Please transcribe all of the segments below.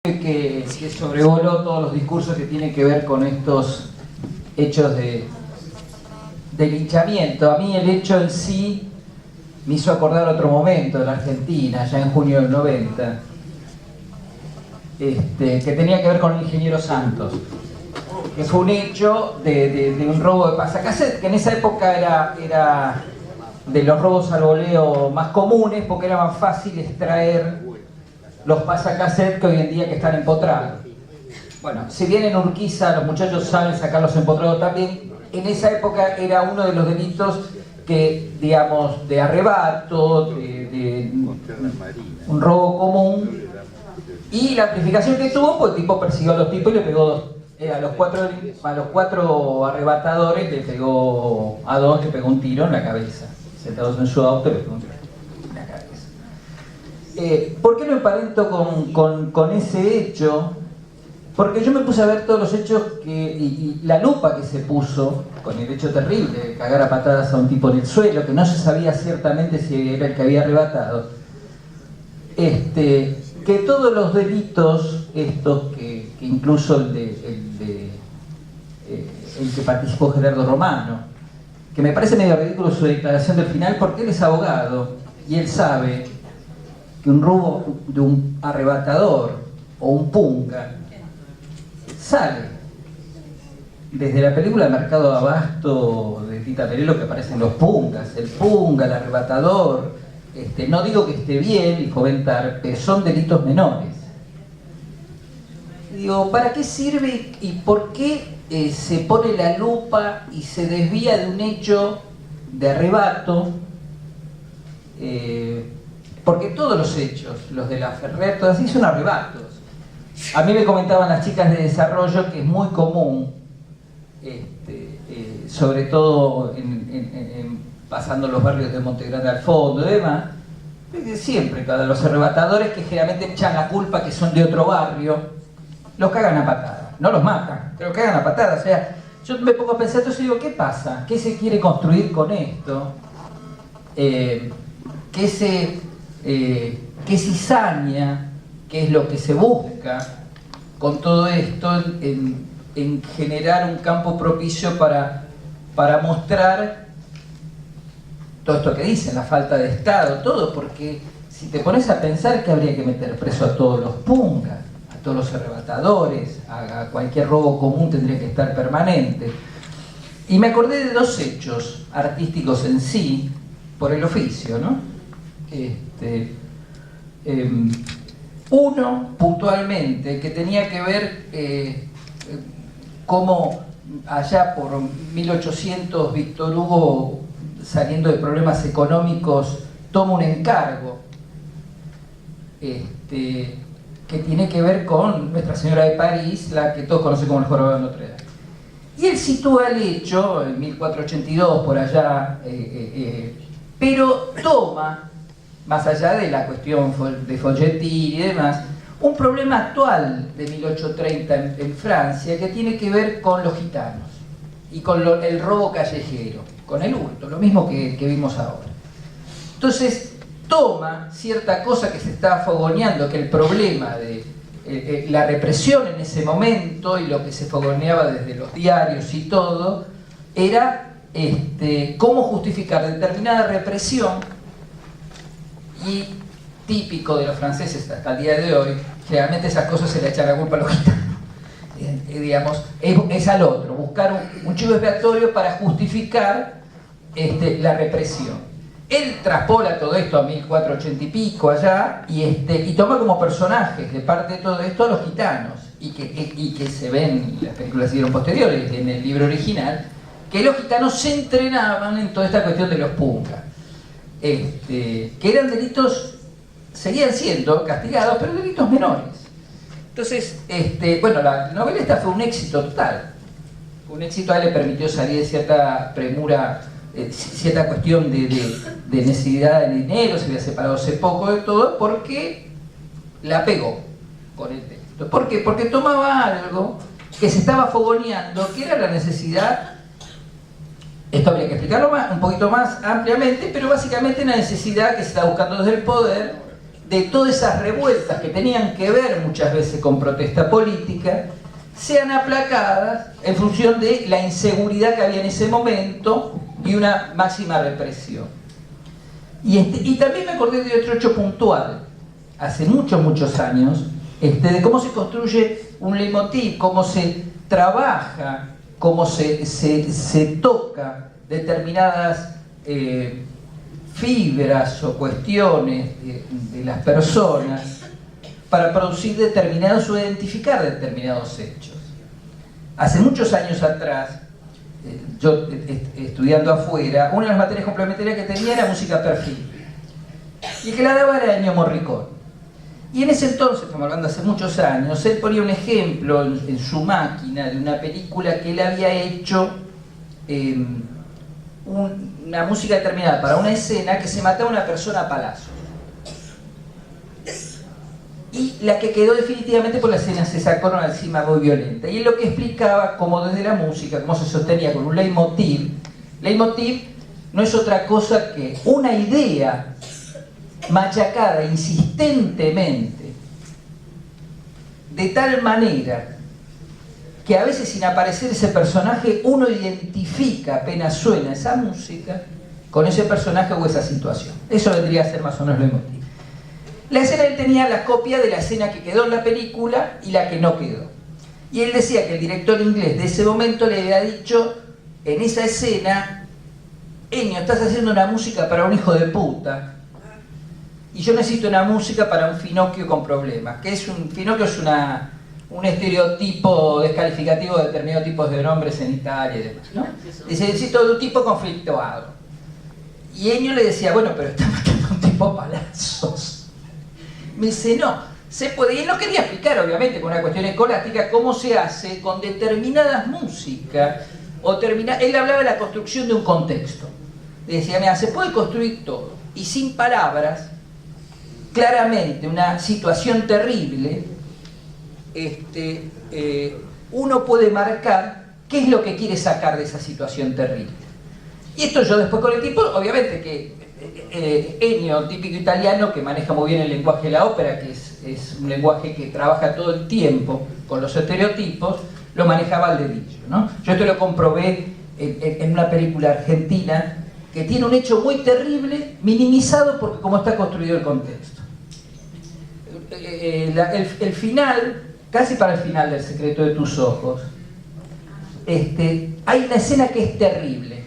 que sobrevoló todos los discursos que tienen que ver con estos hechos de linchamiento. A mí el hecho en sí me hizo acordar otro momento de la Argentina, ya en junio del 90, que tenía que ver con el ingeniero Santos, que fue un hecho de un robo de pasacassette, que en esa época era de los robos al voleo más comunes, porque era más fácil extraer los pasacassette que hoy en día que están empotrados. Bueno, si bien en Urquiza los muchachos saben sacar los empotrados también, en esa época era uno de los delitos que, digamos, de arrebato, de un robo común, y la amplificación que tuvo, pues el tipo persiguió a los tipos y le pegó a los cuatro arrebatadores, le pegó a dos, le pegó un tiro en la cabeza, sentados en su auto, le pegó un tiro en la cabeza. ¿Por qué lo emparento con ese hecho? Porque yo me puse a ver todos los hechos y la lupa que se puso con el hecho terrible de cagar a patadas a un tipo en el suelo, que no se sabía ciertamente si era el que había arrebatado. Que todos los delitos estos, que incluso el que participó Gerardo Romano, que me parece medio ridículo su declaración del final, porque él es abogado y él sabe que un robo de un arrebatador o un punga sale desde la película Mercado de Abasto de Tita Merelo, que aparecen los pungas, el punga, el arrebatador. No digo que esté bien y fomentar, pero son delitos menores. Digo, ¿para qué sirve y por qué se pone la lupa y se desvía de un hecho de arrebato? Porque todos los hechos, los de la Ferrer, todos así son arrebatos. A mí me comentaban las chicas de desarrollo que es muy común, sobre todo pasando los barrios de Montegrande al fondo y demás, siempre cada los arrebatadores que generalmente echan la culpa que son de otro barrio, los cagan a patadas, no los matan, pero los cagan a patadas. O sea, yo me pongo a pensar entonces y digo, ¿qué pasa? ¿Qué se quiere construir con esto? ¿Qué cizaña? ¿Qué es lo que se busca con todo esto en generar un campo propicio para mostrar todo esto que dicen, la falta de Estado, todo? Porque si te pones a pensar que habría que meter preso a todos los pungas, a todos los arrebatadores, a cualquier robo común tendría que estar permanente. Y me acordé de dos hechos artísticos en sí, por el oficio, ¿no? Uno, puntualmente, que tenía que ver cómo allá por 1800 Víctor Hugo, saliendo de problemas económicos, toma un encargo que tiene que ver con Nuestra Señora de París, la que todos conocen como el Jorobado de Notre Dame. Y él sitúa el hecho en 1482, por allá, pero toma, más allá de la cuestión de Folletti y demás, un problema actual de 1830 en Francia, que tiene que ver con los gitanos y con el robo callejero, con el hurto, lo mismo que vimos ahora. Entonces toma cierta cosa que se está fogoneando, que el problema de la represión en ese momento y lo que se fogoneaba desde los diarios y todo, era cómo justificar determinada represión. Y típico de los franceses hasta el día de hoy, generalmente esas cosas se le echan la culpa a los gitanos. Digamos, es al otro, buscar un chivo expiatorio para justificar la represión. Él traspola todo esto a 1480 y pico allá y toma como personajes de parte de todo esto a los gitanos y que se ven, las películas siguieron posteriores en el libro original, que los gitanos se entrenaban en toda esta cuestión de los pungas. Que eran delitos, seguían siendo castigados, pero delitos menores. Entonces, bueno, la novela esta fue un éxito total. Un éxito, a él le permitió salir de cierta premura, cierta cuestión de necesidad de dinero, se había separado hace poco de todo, porque la pegó con el texto. ¿Por qué? Porque tomaba algo que se estaba fogoneando, que era la necesidad. Esto habría que explicarlo un poquito más ampliamente, pero básicamente una necesidad que se está buscando desde el poder de todas esas revueltas que tenían que ver muchas veces con protesta política, sean aplacadas en función de la inseguridad que había en ese momento y una máxima represión. Y también me acordé de otro hecho puntual, hace muchos años, de cómo se construye un leitmotiv, cómo se trabaja, cómo se toca determinadas fibras o cuestiones de las personas para producir determinados o identificar determinados hechos. Hace muchos años atrás, yo estudiando afuera, una de las materias complementarias que tenía era música perfil. Y el que la daba era Ennio Morricone. Y en ese entonces, estamos hablando hace muchos años, él ponía un ejemplo en su máquina de una película que él había hecho, una música determinada para una escena que se mataba una persona a palazos. Y la que quedó definitivamente por la escena se sacó una encima muy violenta. Y él lo que explicaba, como desde la música, cómo se sostenía con un leitmotiv. Leitmotiv no es otra cosa que una idea machacada insistentemente, de tal manera que a veces sin aparecer ese personaje uno identifica apenas suena esa música con ese personaje o esa situación. Eso vendría a ser más o menos leitmotiv. La escena, él tenía la copia de la escena que quedó en la película y la que no quedó. Y él decía que el director inglés de ese momento le había dicho, en esa escena, Ennio, estás haciendo una música para un hijo de puta, y yo necesito una música para un Finocchio con problemas. Que es Finocchio es un estereotipo descalificativo de determinados tipos de hombres en Italia y demás, ¿no? Dice, necesito de un tipo conflictuado. Y Ennio le decía, bueno, pero está matando a un tipo a palazos. Me dice, no, se puede, y él no quería explicar, obviamente, con una cuestión escolástica, cómo se hace con determinadas músicas, él hablaba de la construcción de un contexto. Le decía, mira, se puede construir todo, y sin palabras, claramente, una situación terrible, uno puede marcar qué es lo que quiere sacar de esa situación terrible. Y esto yo después con el tiempo, obviamente que Ennio, típico italiano, que maneja muy bien el lenguaje de la ópera, que es un lenguaje que trabaja todo el tiempo con los estereotipos, lo manejaba al dedillo, ¿no? Yo esto lo comprobé en una película argentina que tiene un hecho muy terrible, minimizado porque cómo está construido el contexto. El final, casi para el final del Secreto de tus ojos, hay una escena que es terrible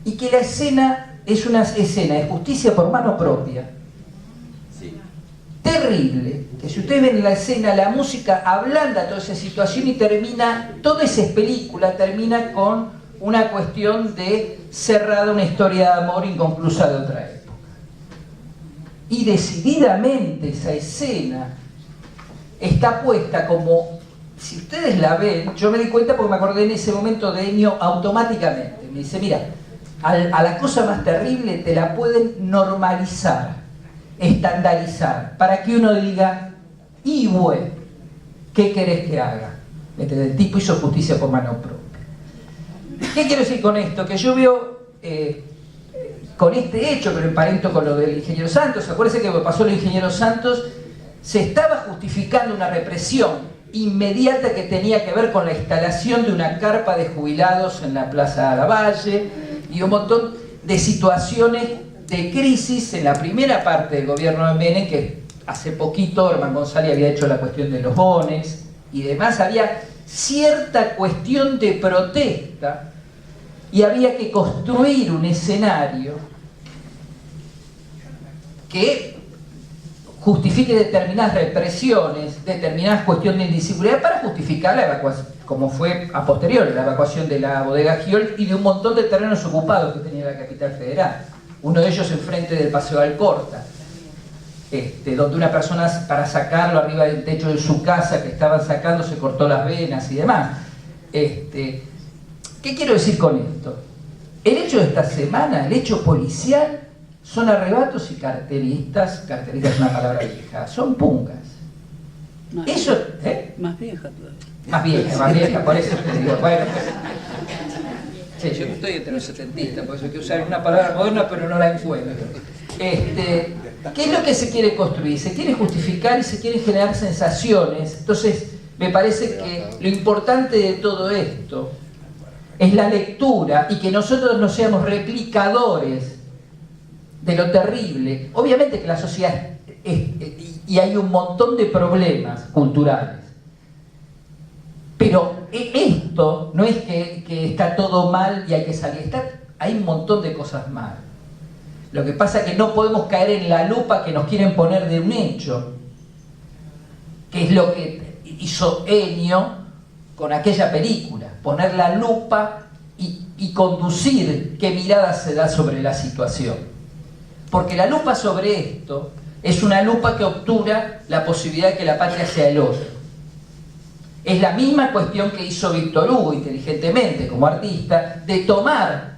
y que la escena es una escena de justicia por mano propia. Sí. Terrible, que si ustedes ven la escena, la música ablanda toda esa situación y termina, toda esa película termina con una cuestión de cerrada una historia de amor inconclusa de otra época. Y decididamente esa escena está puesta como, si ustedes la ven, yo me di cuenta porque me acordé en ese momento de Ennio automáticamente. Me dice, mira, a la cosa más terrible te la pueden normalizar, estandarizar, para que uno diga, y bueno, ¿qué querés que haga? El tipo hizo justicia por mano propia. ¿Qué quiero decir con esto? Que yo veo, con este hecho, que lo emparento con lo del ingeniero Santos, acuérdense que lo que pasó el ingeniero Santos, se estaba justificando una represión inmediata que tenía que ver con la instalación de una carpa de jubilados en la Plaza Lavalle, y un montón de situaciones de crisis en la primera parte del gobierno de Menem, que hace poquito Herman González había hecho la cuestión de los bones y demás, había cierta cuestión de protesta y había que construir un escenario que justifique determinadas represiones, determinadas cuestiones de inseguridad para justificar la evacuación, como fue a posteriori la evacuación de la bodega Giol y de un montón de terrenos ocupados que tenía la capital federal. Uno de ellos enfrente del Paseo Alcorta, donde una persona, para sacarlo arriba del techo de su casa que estaban sacando, se cortó las venas y demás. ¿Qué quiero decir con esto? El hecho de esta semana, el hecho policial, son arrebatos y carteristas es una palabra vieja, son pungas. Eso, más vieja todavía. Más vieja, por eso te digo, bueno. Sí, yo estoy entre los setentistas, por eso hay que usar una palabra moderna, pero no la encuentro. ¿Qué es lo que se quiere construir? Se quiere justificar y se quieren generar sensaciones. Entonces, me parece que lo importante de todo esto es la lectura y que nosotros no seamos replicadores de lo terrible. Obviamente que la sociedad y hay un montón de problemas culturales, pero esto no es que está todo mal y hay que salir, hay un montón de cosas mal. Lo que pasa es que no podemos caer en la lupa que nos quieren poner de un hecho, que es lo que hizo Ennio con aquella película, poner la lupa y conducir qué mirada se da sobre la situación. Porque la lupa sobre esto es una lupa que obtura la posibilidad de que la patria sea el otro. Es la misma cuestión que hizo Víctor Hugo inteligentemente como artista, de tomar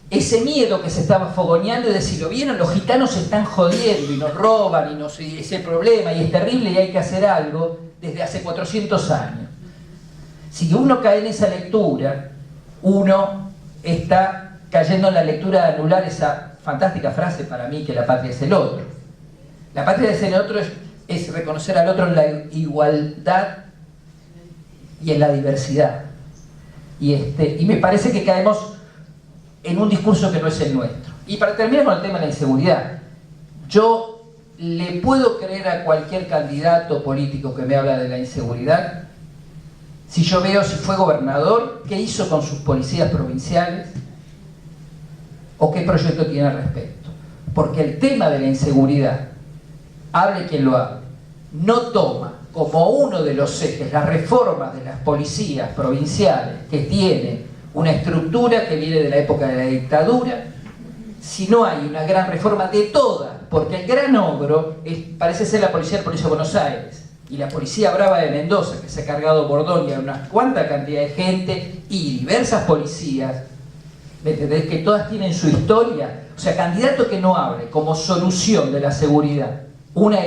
ese miedo que se estaba fogoneando y decir, ¿lo vieron? Los gitanos se están jodiendo y nos roban y ese problema y es terrible y hay que hacer algo desde hace 400 años. Si uno cae en esa lectura, uno está cayendo en la lectura de anular esa fantástica frase para mí que la patria es el otro. La patria es el otro es reconocer al otro en la igualdad y en la diversidad. Y me parece que caemos en un discurso que no es el nuestro. Y para terminar con el tema de la inseguridad, yo le puedo creer a cualquier candidato político que me habla de la inseguridad si yo veo si fue gobernador, qué hizo con sus policías provinciales o qué proyecto tiene al respecto. Porque el tema de la inseguridad, hable quien lo hable, no toma como uno de los ejes las reformas de las policías provinciales que tienen una estructura que viene de la época de la dictadura, si no hay una gran reforma de todas, porque el gran ogro parece ser la Policía de Buenos Aires y la Policía Brava de Mendoza, que se ha cargado Bordón y a una cuanta cantidad de gente y diversas policías, ¿me entendés? Que todas tienen su historia. O sea, candidato que no hable como solución de la seguridad, una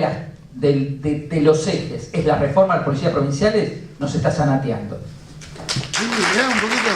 de los ejes es la reforma a las policías provinciales, nos está zanateando. Sí, mirá un poquito.